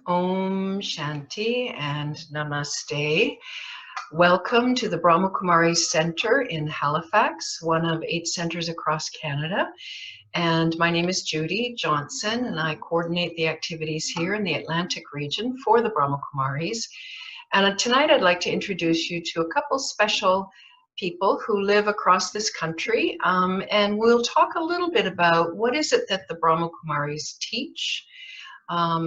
Om Shanti and Namaste. Welcome to the Brahma Kumaris Center in Halifax, one of 8 centers across Canada. And my name is Judy Johnson, and I coordinate the activities here in the Atlantic region for the Brahma Kumaris. And tonight I'd like to introduce you to a couple special people who live across this country. And we'll talk a little bit about what is it that the Brahma Kumaris teach.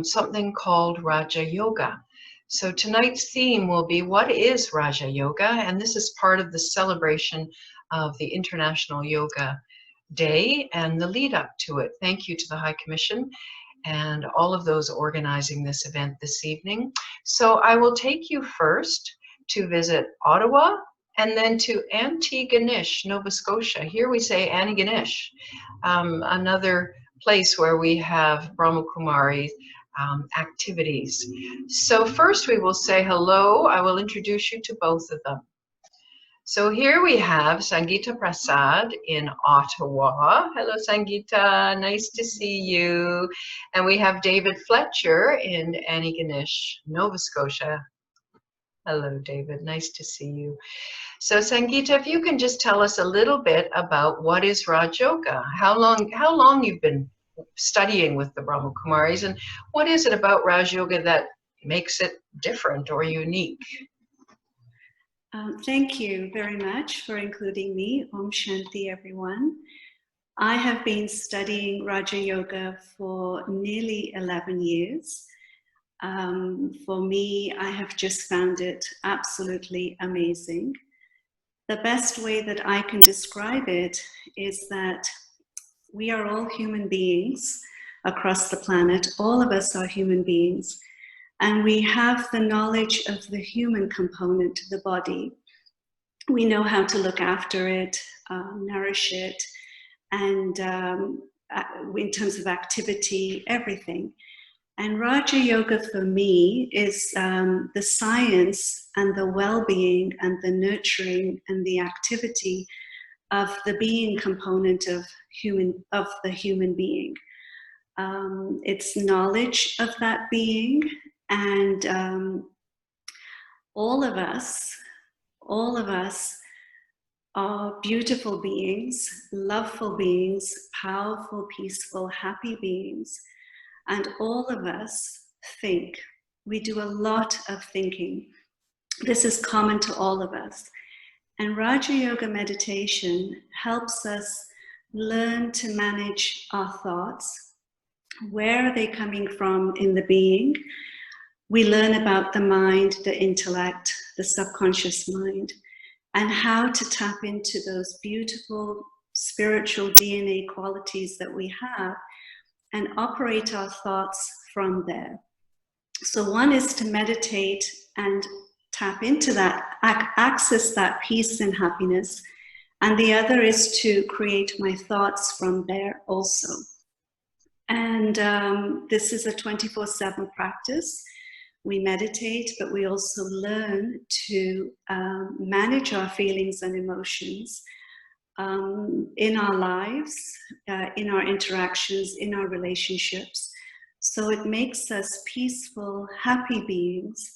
Something called Raja Yoga. So tonight's theme will be, what is Raja Yoga? And this is part of the celebration of the International Yoga Day and the lead up to it. Thank you to the High Commission and all of those organizing this event this evening. So I will take you first to visit Ottawa and then to Antigonish, Nova Scotia. Here we say Antigonish, another place where we have Brahma Kumari activities. So first we will say hello. I will introduce you to both of them. So here we have Sangeeta Prasad in Ottawa. Hello Sangeeta, nice to see you. And we have David Fletcher in Antigonish, Nova Scotia. Hello David, nice to see you. So Sangeeta, if you can just tell us a little bit about what is Raj Yoga, how long you've been studying with the Brahma Kumaris, and what is it about Raj Yoga that makes it different or unique? Thank you very much for including me. Om Shanti, everyone. I have been studying Raja Yoga for nearly 11 years. For me, I have just found it absolutely amazing. The best way that I can describe it is that we are all human beings across the planet. All of us are human beings. And we have the knowledge of the human component to the body. We know how to look after it, nourish it, and in terms of activity, everything. And Raja Yoga for me is the science and the well-being and the nurturing and the activity of the being component of the human being. It's knowledge of that being, and all of us are beautiful beings, loveful beings, powerful, peaceful, happy beings. And all of us think. We do a lot of thinking. This is common to all of us. And Raja Yoga meditation helps us learn to manage our thoughts. Where are they coming from in the being? We learn about the mind, the intellect, the subconscious mind, and how to tap into those beautiful spiritual DNA qualities that we have and operate our thoughts from there. So one is to meditate and tap into that, access that peace and happiness. And the other is to create my thoughts from there also. And this is a 24/7 practice. We meditate, but we also learn to manage our feelings and emotions in our lives, in our interactions, in our relationships. So it makes us peaceful, happy beings.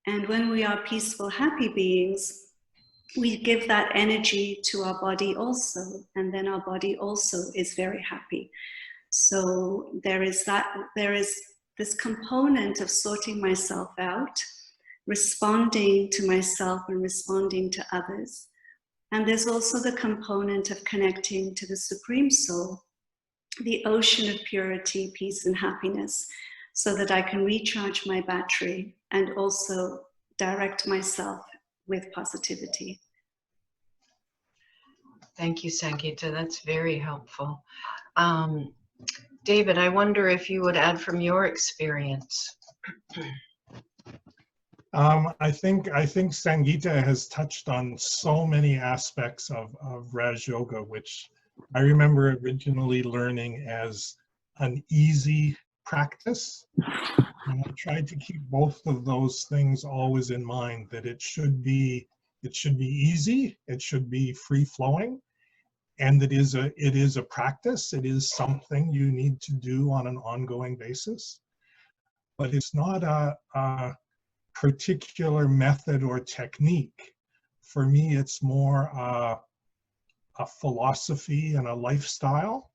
And when we are peaceful, happy beings, we give that energy to our body also. And then our body also is very happy. So there is this component of sorting myself out, responding to myself and responding to others. And there's also the component of connecting to the Supreme Soul, the ocean of purity, peace, and happiness, so that I can recharge my battery and also direct myself with positivity. Thank you, Sangeeta. That's very helpful. David, I wonder if you would add from your experience. I think Sangeeta has touched on so many aspects of Raj Yoga, which I remember originally learning as an easy practice. And I tried to keep both of those things always in mind, that it should be easy, it should be free-flowing, and it is a practice. It is something you need to do on an ongoing basis. but it's not a particular method or technique. For me, it's more a philosophy and a lifestyle.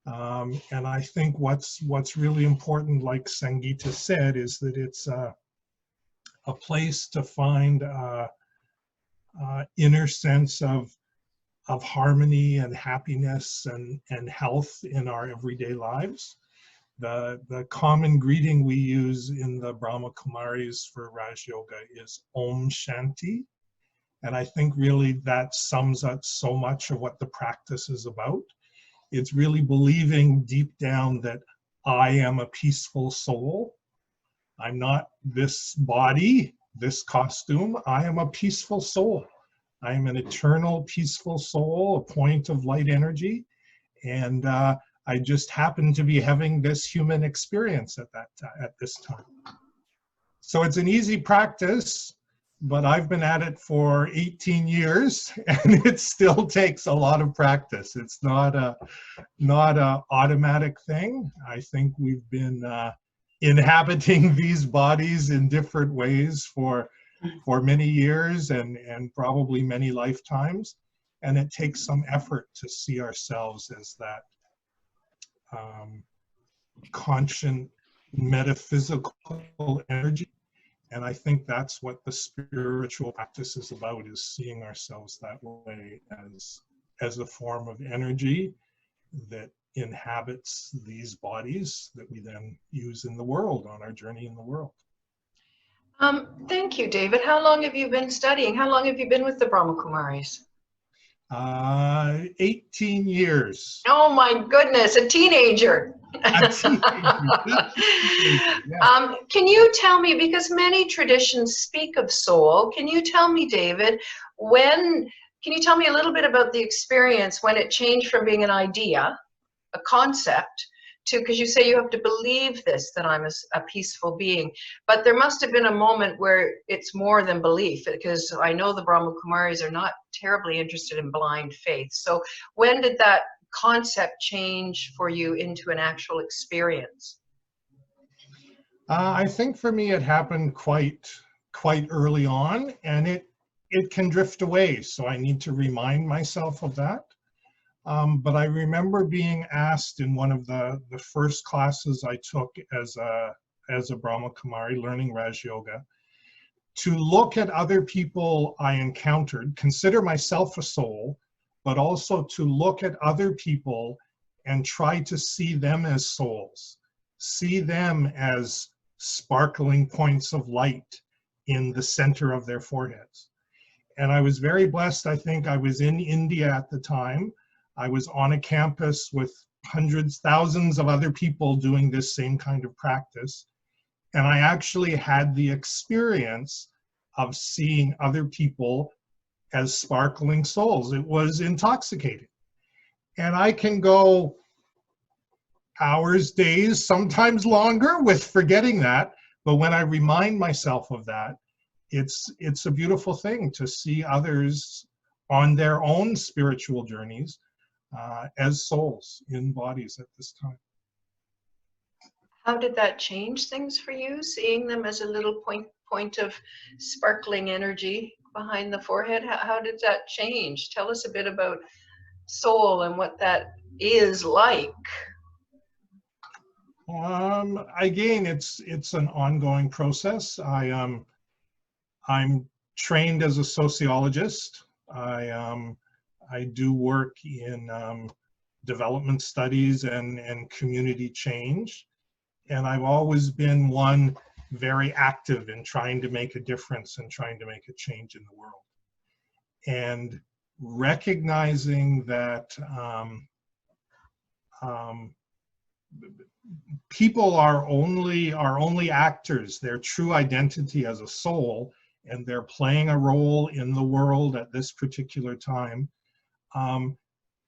And I think what's really important, like Sangeeta said, is that it's a place to find inner sense of harmony and happiness and health in our everyday lives. The common greeting we use in the Brahma Kumaris for Raj Yoga is Om Shanti. And I think really that sums up so much of what the practice is about. It's really believing deep down that I am a peaceful soul. I'm not this body, this costume. I am a peaceful soul. I am an eternal peaceful soul, a point of light energy. And I just happen to be having this human experience at this time. So it's an easy practice, but I've been at it for 18 years, and it still takes a lot of practice. It's not a automatic thing. I think we've been inhabiting these bodies in different ways for many years and probably many lifetimes, and it takes some effort to see ourselves as that conscient metaphysical energy. And I think that's what the spiritual practice is about, is seeing ourselves that way as a form of energy that inhabits these bodies that we then use in the world, on our journey in the world. Thank you, David. How long have you been studying? How long have you been with the Brahma Kumaris? 18 years. Oh my goodness, a teenager. A teenager. Yeah. Can you tell me, because many traditions speak of soul, can you tell me, David, can you tell me a little bit about the experience when it changed from being an idea, a concept, to, because you say you have to believe this, that I'm a peaceful being, but there must have been a moment where it's more than belief, because I know the Brahma Kumaris are not terribly interested in blind faith. So when did that concept change for you into an actual experience? I think for me it happened quite early on, and it can drift away, so I need to remind myself of that. But I remember being asked in one of the first classes I took as a Brahma Kumari, learning Raj Yoga, to look at other people I encountered, consider myself a soul, but also to look at other people and try to see them as souls, see them as sparkling points of light in the center of their foreheads. And I was very blessed. I think I was in India at the time. I was on a campus with hundreds, thousands of other people doing this same kind of practice. And I actually had the experience of seeing other people as sparkling souls. It was intoxicating. And I can go hours, days, sometimes longer with forgetting that. But when I remind myself of that, it's a beautiful thing to see others on their own spiritual journeys as souls in bodies at this time. How did that change things for you, seeing them as a little point of sparkling energy behind the forehead? How did that change? Tell us a bit about soul and what that is like. Again, it's an ongoing process. I'm trained as a sociologist. I do work in development studies and community change. And I've always been one very active in trying to make a difference and trying to make a change in the world. And recognizing that people are only actors. Their true identity as a soul, and they're playing a role in the world at this particular time,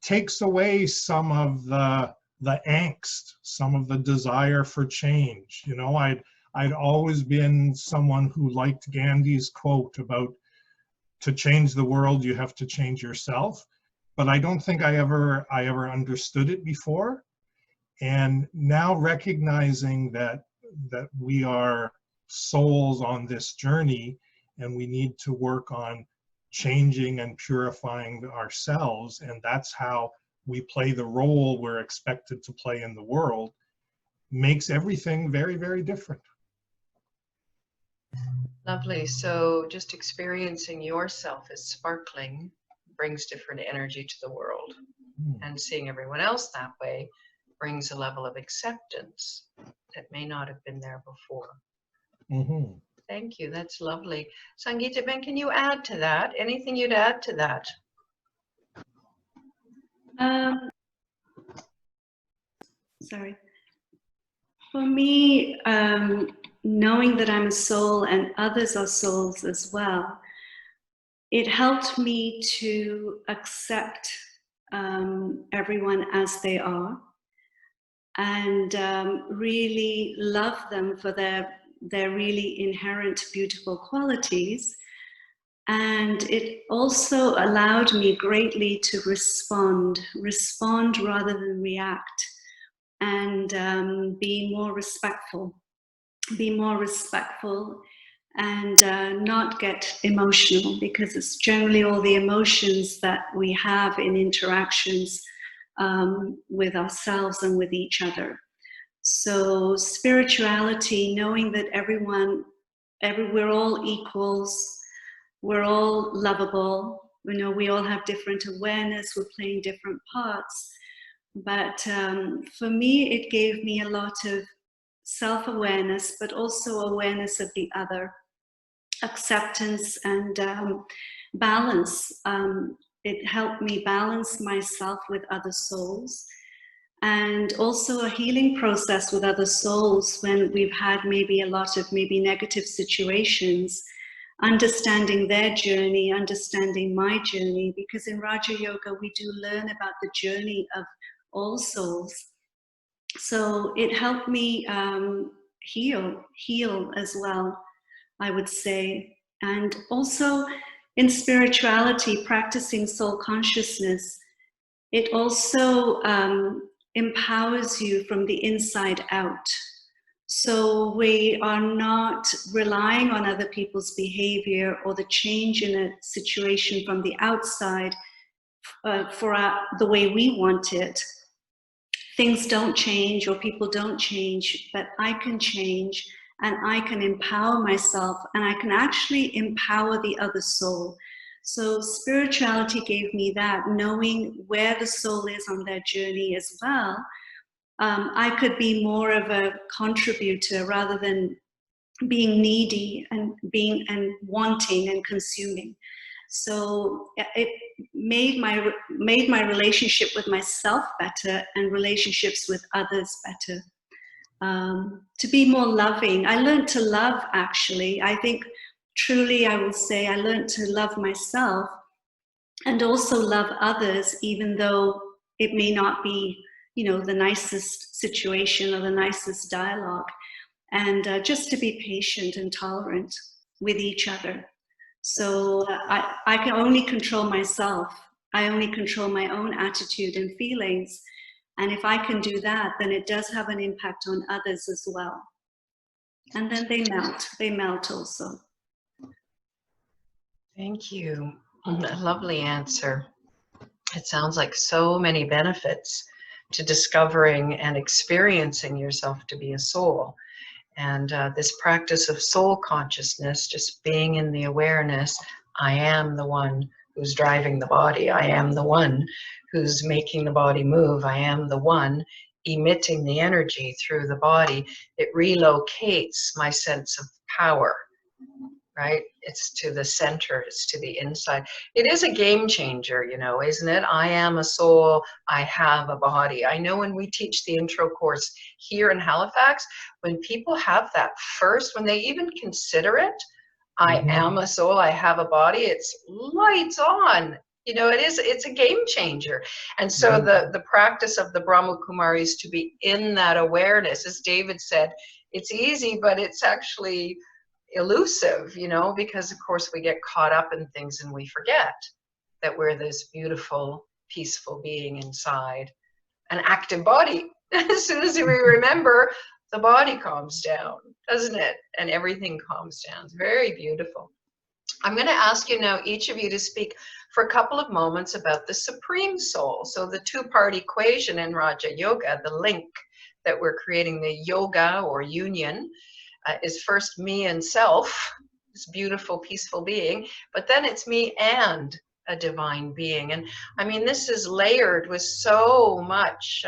takes away some of the angst, some of the desire for change. You know, I'd always been someone who liked Gandhi's quote about, to change the world, you have to change yourself. But I don't think I ever understood it before. And now recognizing that that we are souls on this journey, and we need to work on changing and purifying ourselves, and that's how we play the role we're expected to play in the world, makes everything very, very different. Lovely. So just experiencing yourself as sparkling brings different energy to the world. And seeing everyone else that way brings a level of acceptance that may not have been there before. Mm-hmm. Thank you. That's lovely. Sangeeta Ben, can you add to that? Anything you'd add to that? Sorry. For me, knowing that I'm a soul and others are souls as well, it helped me to accept everyone as they are, and really love them for their really inherent beautiful qualities. And it also allowed me greatly to respond rather than react, and be more respectful, and not get emotional, because it's generally all the emotions that we have in interactions with ourselves and with each other. So spirituality, knowing that we're all equals, we're all lovable, we all have different awareness, we're playing different parts. But for me, it gave me a lot of self-awareness, but also awareness of the other, acceptance and balance. It helped me balance myself with other souls, and also a healing process with other souls when we've had maybe a lot of negative situations, understanding their journey, understanding my journey, because in Raja Yoga we do learn about the journey of all souls. So it helped me heal as well, I would say. And also in spirituality, practicing soul consciousness, it also empowers you from the inside out. So we are not relying on other people's behavior or the change in a situation from the outside for the way we want it. Things don't change or people don't change, but I can change, and I can empower myself, and I can actually empower the other soul. So spirituality gave me that, knowing where the soul is on their journey as well. I could be more of a contributor rather than being needy and wanting and consuming. So it made my relationship with myself better, and relationships with others better. To be more loving. I learned to love, actually. I think truly I will say I learned to love myself and also love others, even though it may not be, the nicest situation or the nicest dialogue. And just to be patient and tolerant with each other. So I can only control myself. I only control my own attitude and feelings. And if I can do that, then it does have an impact on others as well. And then they melt also. Thank you. A lovely answer. It sounds like so many benefits to discovering and experiencing yourself to be a soul. And this practice of soul consciousness, just being in the awareness, I am the one who's driving the body. I am the one who's making the body move. I am the one emitting the energy through the body. It relocates my sense of power, right? It's to the center, it's to the inside. It is a game changer, isn't it? I am a soul, I have a body. I know when we teach the intro course here in Halifax, when people have that first, when they even consider it, I am a soul, I have a body, it's lights on. It's a game changer. And so the practice of the Brahma Kumaris to be in that awareness, as David said, it's easy, but it's actually elusive, because of course we get caught up in things and we forget that we're this beautiful, peaceful being inside an active body. As soon as we remember, the body calms down, doesn't it? And everything calms down. It's very beautiful. I'm going to ask you now, each of you, to speak for a couple of moments about the Supreme Soul. So the two-part equation in Raja Yoga, the link that we're creating, the yoga or union, is first me and self, this beautiful, peaceful being, but then it's me and a divine being. And I mean, this is layered with so much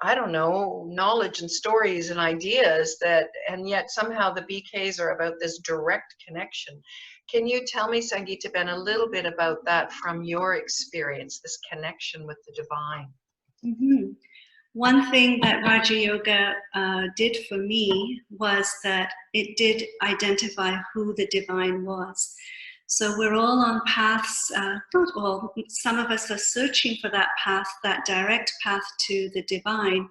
I don't know, knowledge and stories and ideas that, and yet somehow the BKs are about this direct connection. Can you tell me, Sangeeta Ben, a little bit about that from your experience, this connection with the divine? Mm-hmm. One thing that Raja Yoga did for me was that it did identify who the divine was. So we're all on paths, not all, some of us are searching for that path, that direct path to the divine.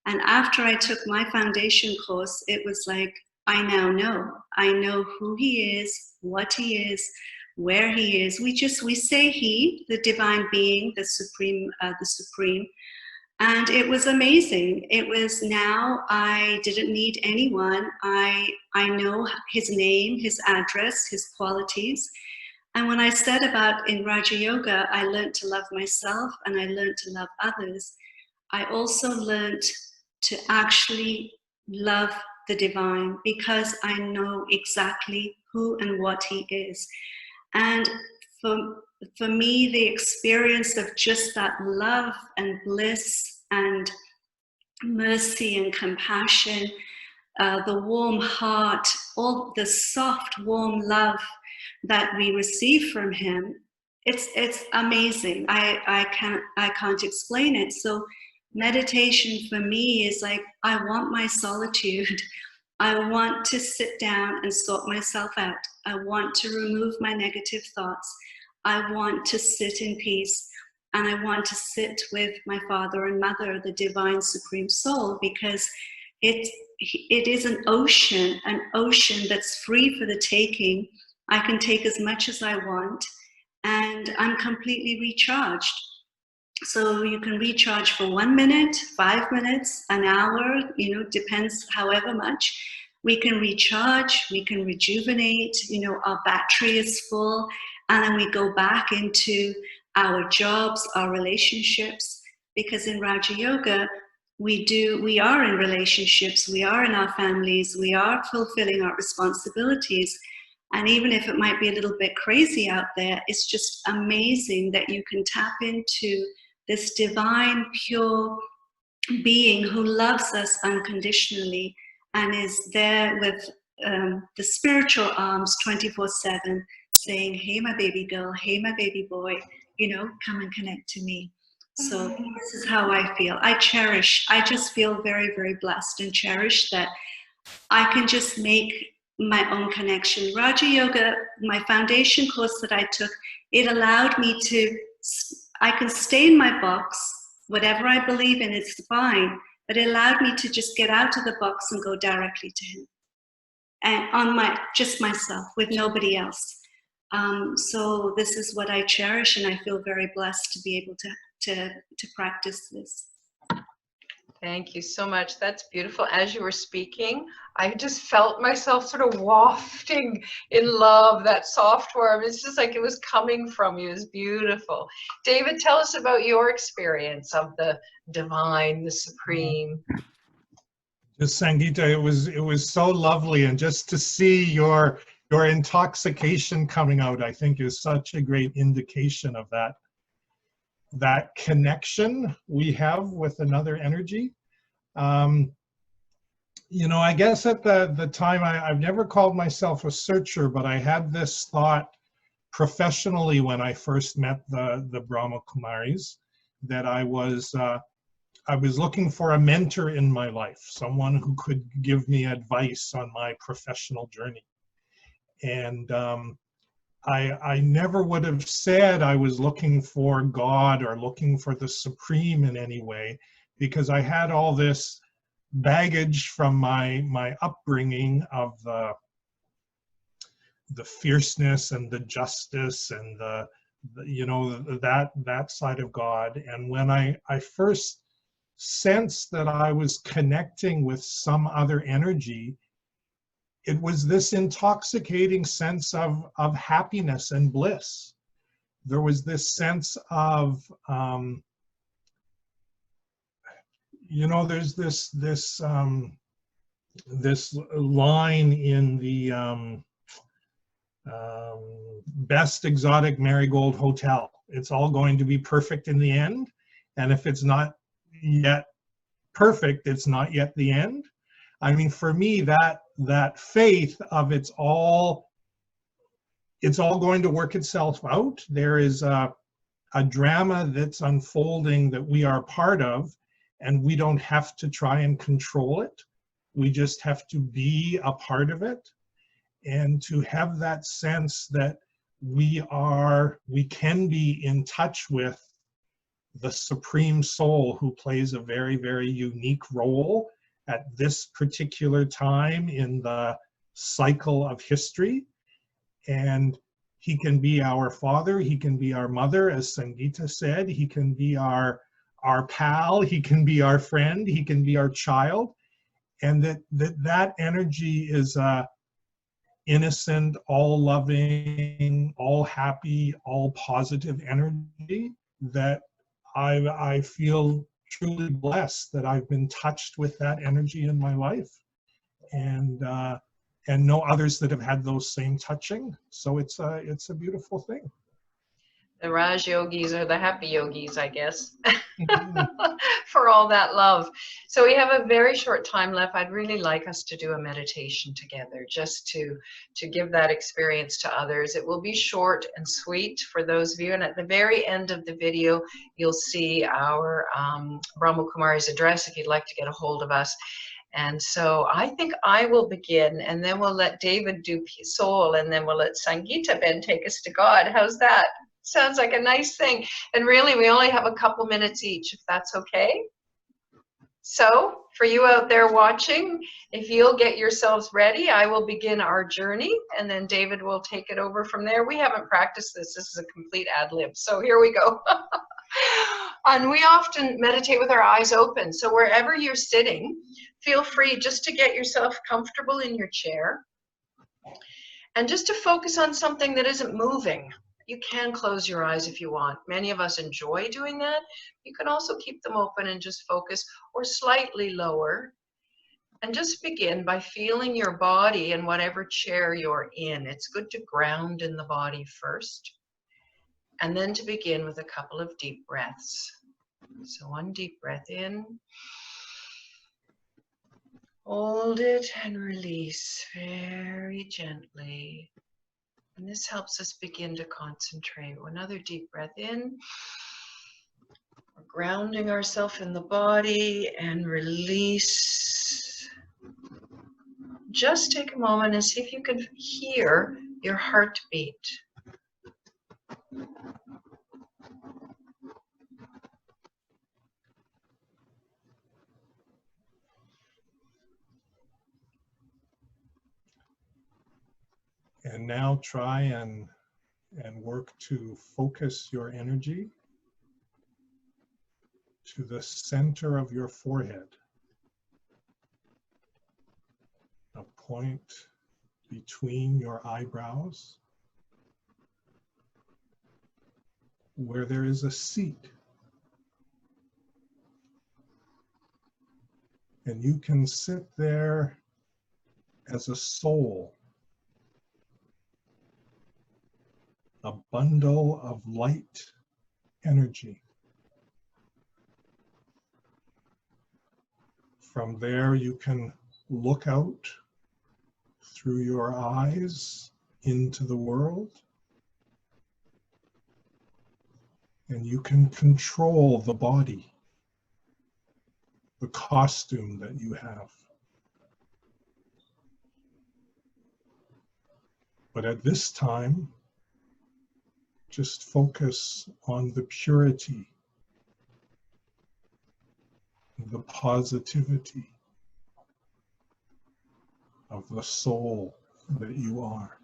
And after I took my foundation course, it was like, I now know. I know who he is, what he is, where he is. We say he, the divine being, the supreme. And it was amazing. It was now I didn't need anyone. I know his name, his address, his qualities. And when I said about in Raja Yoga, I learned to love myself and I learned to love others. I also learned to actually love the divine because I know exactly who and what he is. And for me, the experience of just that love and bliss and mercy and compassion, the warm heart, all the soft, warm love that we receive from him, it's amazing. I can't explain it. So meditation for me is like, I want my solitude. I want to sit down and sort myself out. I want to remove my negative thoughts. I want to sit in peace. And I want to sit with my father and mother, the divine supreme soul, because it is an ocean that's free for the taking. I can take as much as I want, and I'm completely recharged. So you can recharge for 1 minute, 5 minutes, an hour, depends however much. We can recharge, we can rejuvenate, our battery is full, and then we go back into our jobs, our relationships, because in Raja Yoga, we are in relationships, we are in our families, we are fulfilling our responsibilities. And even if it might be a little bit crazy out there, it's just amazing that you can tap into this divine, pure being who loves us unconditionally and is there with the spiritual arms 24/7, saying, hey, my baby girl, hey, my baby boy, come and connect to me. So this is how I feel. I just feel very, very blessed and cherished that I can just make my own connection. Raja Yoga, my foundation course that I took, it allowed me I can stay in my box, whatever I believe in, it's fine, but it allowed me to just get out of the box and go directly to him. And just myself, with nobody else. So this is what I cherish, and I feel very blessed to be able to practice this. Thank you so much. That's beautiful. As you were speaking, I just felt myself sort of wafting in love, that soft warm. It's just like it was coming from you. It's beautiful. David, tell us about your experience of the divine, the supreme. Just Sangeeta, it was so lovely, and just to see your intoxication coming out, I think, is such a great indication of that connection we have with another energy. I guess at the time, I've never called myself a searcher, but I had this thought professionally when I first met the Brahma Kumaris, that I was looking for a mentor in my life, someone who could give me advice on my professional journey. And I never would have said I was looking for God or looking for the Supreme in any way, because I had all this baggage from my upbringing of the fierceness and the justice and that side of God. And when I first sense that I was connecting with some other energy, it was this intoxicating sense of happiness and bliss. There was this sense of, you know, there's this line in the Best Exotic Marigold Hotel. It's all going to be perfect in the end, and if it's not yet perfect, it's not yet the end. I mean, for me, that faith of it's all going to work itself out. There is a drama that's unfolding that we are part of, and we don't have to try and control it. We just have to be a part of it, and to have that sense that we can be in touch with the Supreme Soul, who plays a very, very unique role at this particular time in the cycle of history. And he can be our father, he can be our mother, as Sangeeta said, he can be our pal, he can be our friend, he can be our child. And that energy is innocent, all loving, all happy, all positive energy that I feel truly blessed that I've been touched with that energy in my life, and know others that have had those same touching. So it's a beautiful thing. The Raj yogis are the happy yogis, I guess, for all that love. So we have a very short time left. I'd really like us to do a meditation together, just to give that experience to others. It will be short and sweet for those of you. And at the very end of the video, you'll see our Brahma Kumaris address if you'd like to get a hold of us. And so I think I will begin, and then we'll let David do soul, and then we'll let Sangeeta Ben take us to God. How's that? Sounds like a nice thing. And really, we only have a couple minutes each, if that's okay. So for you out there watching, if you'll get yourselves ready, I will begin our journey, and then David will take it over from there. We haven't practiced this. This is a complete ad lib. So here we go. And we often meditate with our eyes open. So wherever you're sitting, feel free just to get yourself comfortable in your chair, and just to focus on something that isn't moving. You can close your eyes if you want. Many of us enjoy doing that. You can also keep them open and just focus, or slightly lower. And just begin by feeling your body in whatever chair you're in. It's good to ground in the body first, and then to begin with a couple of deep breaths. So one deep breath in. Hold it and release very gently. And this helps us begin to concentrate. Another deep breath in. We're grounding ourselves in the body, and release. Just take a moment and see if you can hear your heartbeat. And now try and work to focus your energy to the center of your forehead, a point between your eyebrows where there is a seat. And you can sit there as a soul, a bundle of light energy. From there, you can look out through your eyes into the world, and you can control the body, the costume that you have. But at this time, just focus on the purity, the positivity of the soul that you are.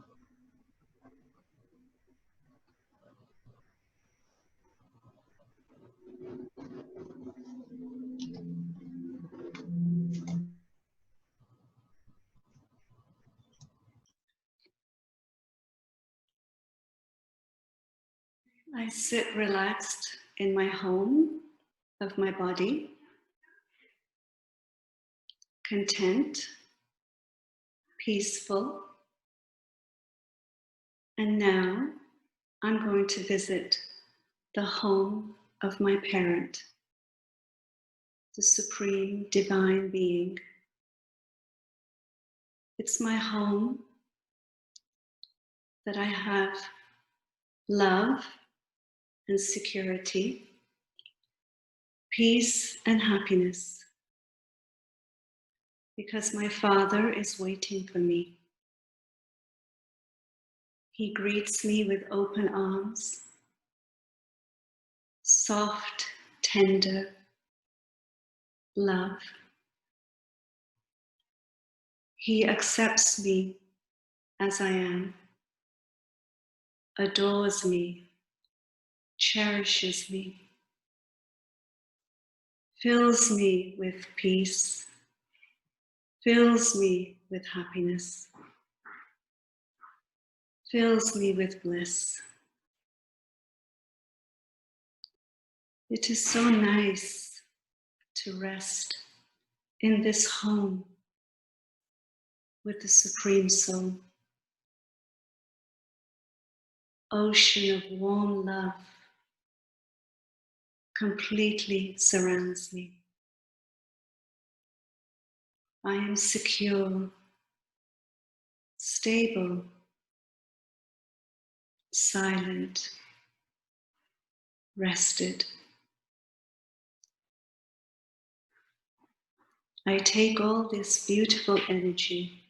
I sit relaxed in my home of my body, content, peaceful. And now I'm going to visit the home of my parent, the Supreme Divine Being. It's my home that I have love and security, peace and happiness, because my Father is waiting for me. He greets me with open arms, soft, tender love. He accepts me as I am, adores me, cherishes me, fills me with peace, fills me with happiness, fills me with bliss. It is so nice to rest in this home with the Supreme Soul. Ocean of warm love completely surrounds me. I am secure, stable, silent, rested. I take all this beautiful energy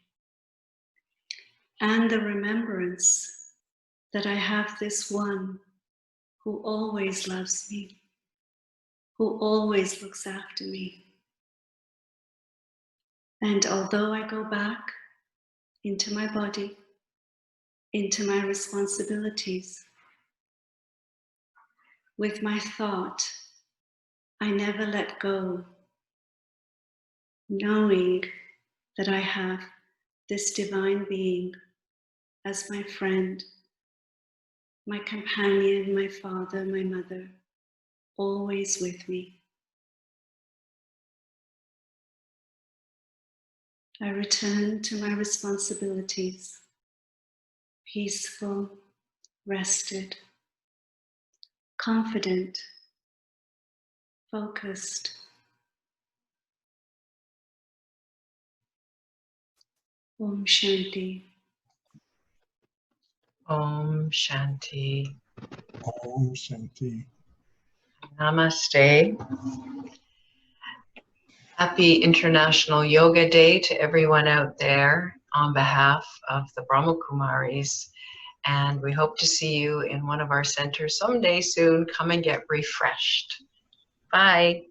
and the remembrance that I have this one who always loves me, who always looks after me. And although I go back into my body, into my responsibilities, with my thought, I never let go, knowing that I have this divine being as my friend, my companion, my father, my mother, always with me. I return to my responsibilities, peaceful, rested, confident, focused. Om Shanti. Om Shanti. Om Shanti. Namaste. Happy International Yoga Day to everyone out there on behalf of the Brahma Kumaris. And we hope to see you in one of our centers someday soon. Come and get refreshed. Bye.